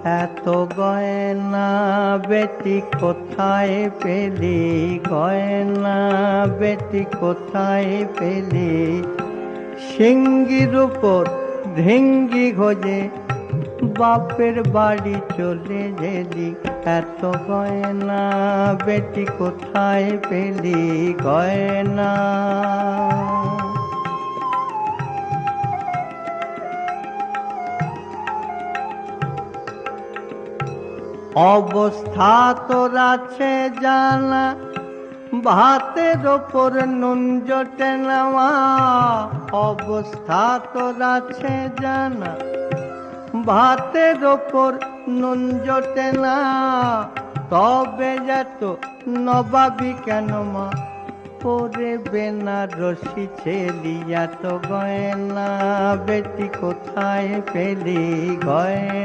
এত গয়না বেটি কোথায় পেলি, গয়না বেটি কোথায় পেলি, সিঙ্গির উপর ঢিঙ্গি খোঁজে বাপের বাড়ি চলে গেলি। এত গয়না বেটি কোথায় পেলি, গয়না। অবস্থা তোর আছে জানা, ভাতের ওপর নুন জোটে নেওয়া। অবস্থা তোর আছে জানা, ভাতের ওপর নুন জোটে না। তবে যত নবাবি কেন মা, পরে বেনারসি ছেলি। এত গয়না বেটি কোথায় পেলি, গয়না।